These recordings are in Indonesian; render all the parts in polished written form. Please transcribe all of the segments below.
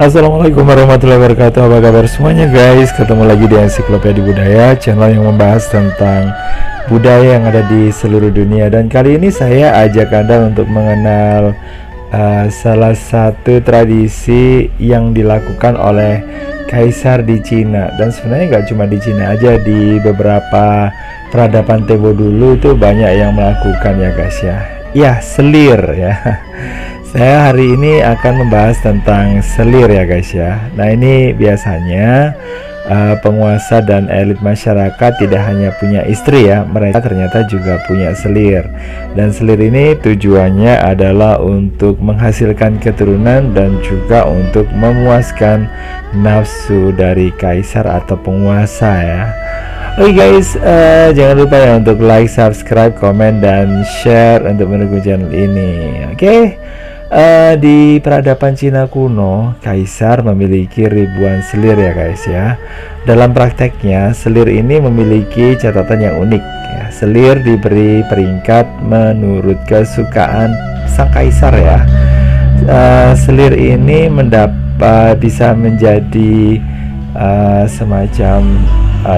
Assalamualaikum warahmatullahi wabarakatuh. Apa kabar semuanya guys? Ketemu lagi di Ensiklopedia Budaya, channel yang membahas tentang budaya yang ada di seluruh dunia. Dan kali ini saya ajak Anda untuk mengenal salah satu tradisi yang dilakukan oleh kaisar di Cina. Dan sebenarnya nggak cuma di Cina aja, di beberapa peradaban Tempo dulu itu banyak yang melakukan ya guys ya. Ya, selir ya. Saya hari ini akan membahas tentang selir ya guys ya. Nah, ini biasanya penguasa dan elit masyarakat tidak hanya punya istri ya, mereka ternyata juga punya selir. Dan selir ini tujuannya adalah untuk menghasilkan keturunan dan juga untuk memuaskan nafsu dari kaisar atau penguasa ya. Oke guys, jangan lupa ya untuk like, subscribe, komen, dan share untuk mendukung channel ini. Oke. Di peradaban Cina kuno, kaisar memiliki ribuan selir ya guys ya. Dalam prakteknya, selir ini memiliki catatan yang unik ya. Selir diberi peringkat menurut kesukaan sang kaisar ya. Selir ini bisa menjadi semacam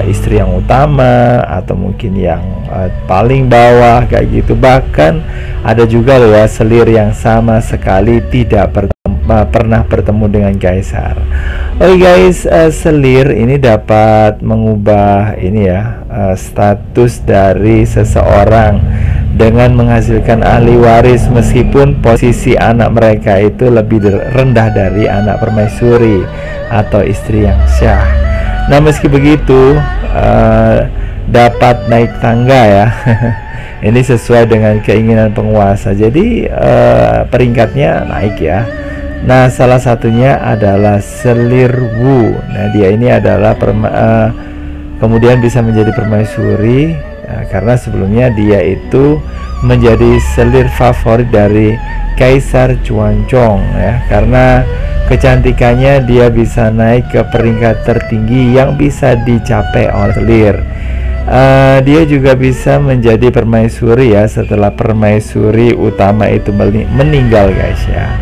istri yang utama atau mungkin yang paling bawah kayak gitu. Bahkan ada juga loh ya selir yang sama sekali tidak pernah bertemu dengan kaisar. Oke guys, selir ini dapat mengubah ini ya status dari seseorang dengan menghasilkan ahli waris meskipun posisi anak mereka itu lebih rendah dari anak permaisuri atau istri yang syah. Nah, meski begitu dapat naik tangga ya. Ini sesuai dengan keinginan penguasa. Jadi peringkatnya naik ya. Nah, salah satunya adalah selir Wu. Nah, dia ini adalah kemudian bisa menjadi permaisuri karena sebelumnya dia itu menjadi selir favorit dari Kaisar Xuanzong ya, karena kecantikannya dia bisa naik ke peringkat tertinggi yang bisa dicapai oleh selir. Dia juga bisa menjadi permaisuri ya setelah permaisuri utama itu meninggal guys ya.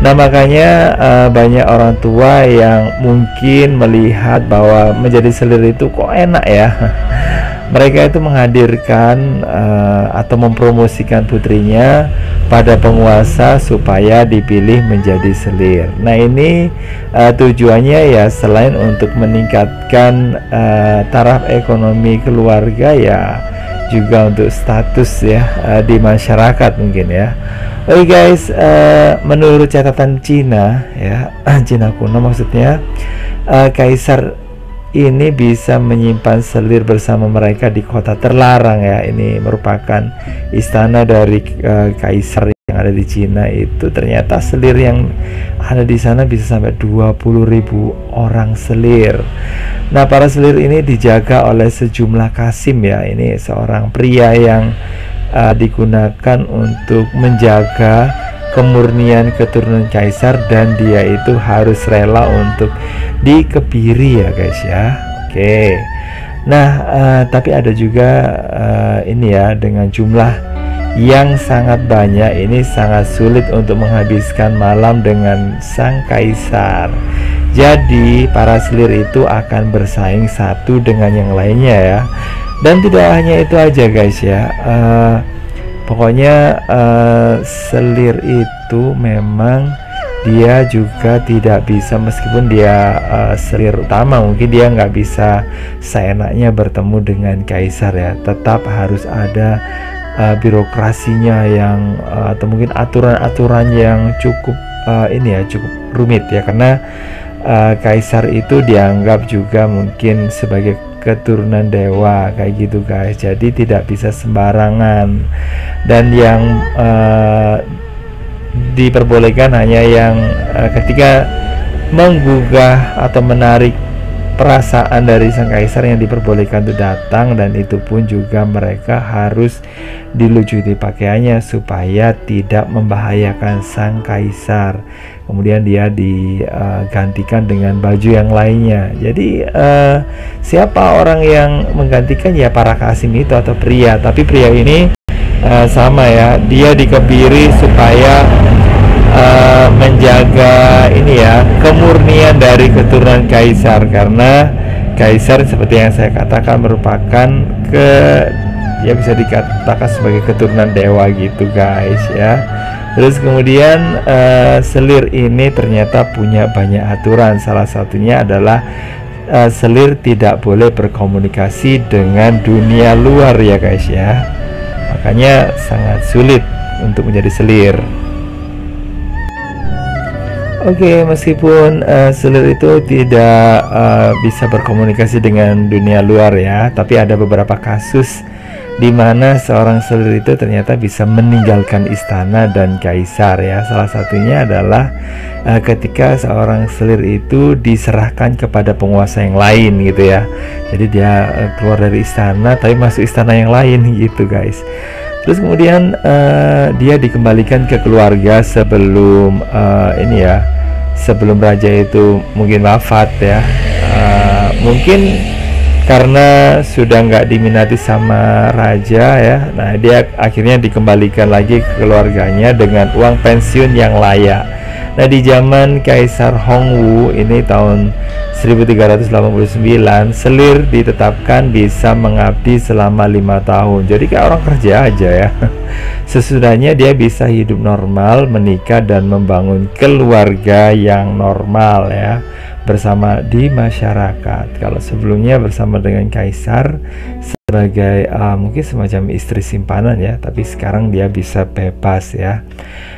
Nah, makanya banyak orang tua yang mungkin melihat bahwa menjadi selir itu kok enak ya. Mereka itu menghadirkan atau mempromosikan putrinya pada penguasa supaya dipilih menjadi selir. Nah, ini tujuannya ya selain untuk meningkatkan taraf ekonomi keluarga ya juga untuk status ya di masyarakat mungkin ya. Oke guys, menurut catatan Cina ya, Cina kuno maksudnya, kaisar ini bisa menyimpan selir bersama mereka di kota terlarang ya. Ini merupakan istana dari kaisar yang ada di Cina. Itu ternyata selir yang ada di sana bisa sampai 20.000 orang selir. Nah, para selir ini dijaga oleh sejumlah kasim ya. Ini seorang pria yang digunakan untuk menjaga kemurnian keturunan kaisar, dan dia itu harus rela untuk dikebiri ya guys ya. Oke. Nah, tapi ada juga ini ya, dengan jumlah yang sangat banyak ini sangat sulit untuk menghabiskan malam dengan sang kaisar. Jadi para selir itu akan bersaing satu dengan yang lainnya ya. Dan tidak hanya itu aja guys ya. Pokoknya selir itu memang dia juga tidak bisa, meskipun dia selir utama, mungkin dia nggak bisa seenaknya bertemu dengan kaisar ya. Tetap harus ada birokrasinya yang atau mungkin aturan-aturan yang cukup ini ya, cukup rumit ya, karena kaisar itu dianggap juga mungkin sebagai keturunan dewa kayak gitu guys. Jadi tidak bisa sembarangan, dan yang diperbolehkan hanya yang ketika menggugah atau menarik perasaan dari sang kaisar yang diperbolehkan untuk datang, dan itu pun juga mereka harus dilucuti pakaiannya supaya tidak membahayakan sang kaisar. Kemudian dia digantikan dengan baju yang lainnya. Jadi siapa orang yang menggantikan ya para kasim itu atau pria. Tapi pria ini sama ya, dia dikebiri supaya menjaga ini ya, kemurnian dari keturunan kaisar, karena kaisar seperti yang saya katakan merupakan ya bisa dikatakan sebagai keturunan dewa gitu guys ya. Terus kemudian selir ini ternyata punya banyak aturan. Salah satunya adalah selir tidak boleh berkomunikasi dengan dunia luar ya guys ya. Makanya sangat sulit untuk menjadi selir. Oke, meskipun selir itu tidak bisa berkomunikasi dengan dunia luar ya, tapi ada beberapa kasus di mana seorang selir itu ternyata bisa meninggalkan istana dan kaisar ya. Salah satunya adalah ketika seorang selir itu diserahkan kepada penguasa yang lain gitu ya. Jadi dia keluar dari istana tapi masuk istana yang lain gitu guys. Terus kemudian dia dikembalikan ke keluarga sebelum ini ya, sebelum raja itu mungkin wafat ya. Mungkin karena sudah nggak diminati sama raja ya, nah dia akhirnya dikembalikan lagi ke keluarganya dengan uang pensiun yang layak. Nah di zaman Kaisar Hongwu ini tahun 1389, selir ditetapkan bisa mengabdi selama 5 tahun. Jadi kayak orang kerja aja ya. Sesudahnya dia bisa hidup normal, menikah dan membangun keluarga yang normal ya, bersama di masyarakat. Kalau sebelumnya bersama dengan kaisar sebagai mungkin semacam istri simpanan ya, tapi sekarang dia bisa bebas ya.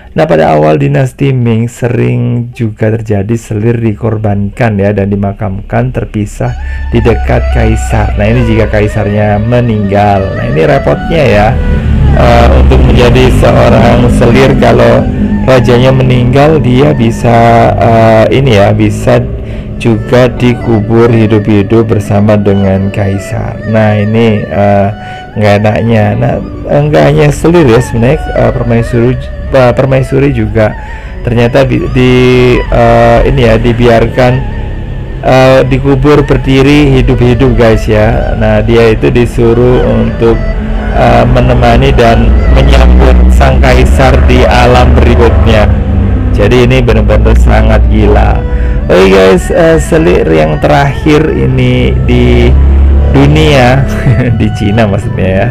Nah pada awal dinasti Ming sering juga terjadi selir dikorbankan ya dan dimakamkan terpisah di dekat kaisar. Nah ini jika kaisarnya meninggal. Nah ini repotnya ya, untuk menjadi seorang selir. Kalau rajanya meninggal, dia bisa ini ya, bisa juga dikubur hidup-hidup bersama dengan kaisar. Nah ini nggak enaknya. Nah nggak hanya selir ya, sebenarnya permaisuri juga ternyata ini ya dibiarkan dikubur berdiri hidup-hidup guys ya. Nah dia itu disuruh untuk menemani dan menyambut sang kaisar di alam berikutnya. Jadi ini benar-benar sangat gila. Oke guys, selir yang terakhir ini di dunia di Cina maksudnya ya,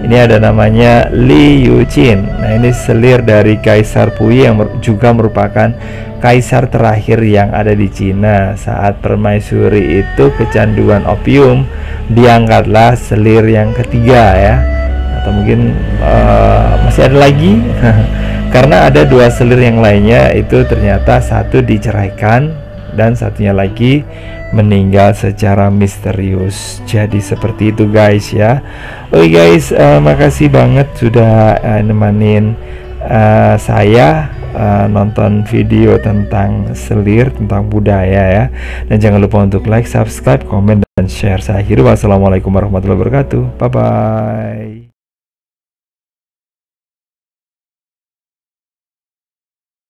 ini ada namanya Li Yuqin. Nah ini selir dari Kaisar Puyi yang juga merupakan kaisar terakhir yang ada di Cina. Saat permaisuri itu kecanduan opium, diangkatlah selir yang ketiga ya, atau mungkin masih ada lagi karena ada 2 selir yang lainnya itu ternyata satu diceraikan dan satunya lagi meninggal secara misterius. Jadi seperti itu guys ya. Oke guys, makasih banget sudah nemenin saya nonton video tentang selir, tentang budaya ya. Dan jangan lupa untuk like, subscribe, komen, dan share. Saya akhiri, wassalamualaikum warahmatullahi wabarakatuh. Bye bye.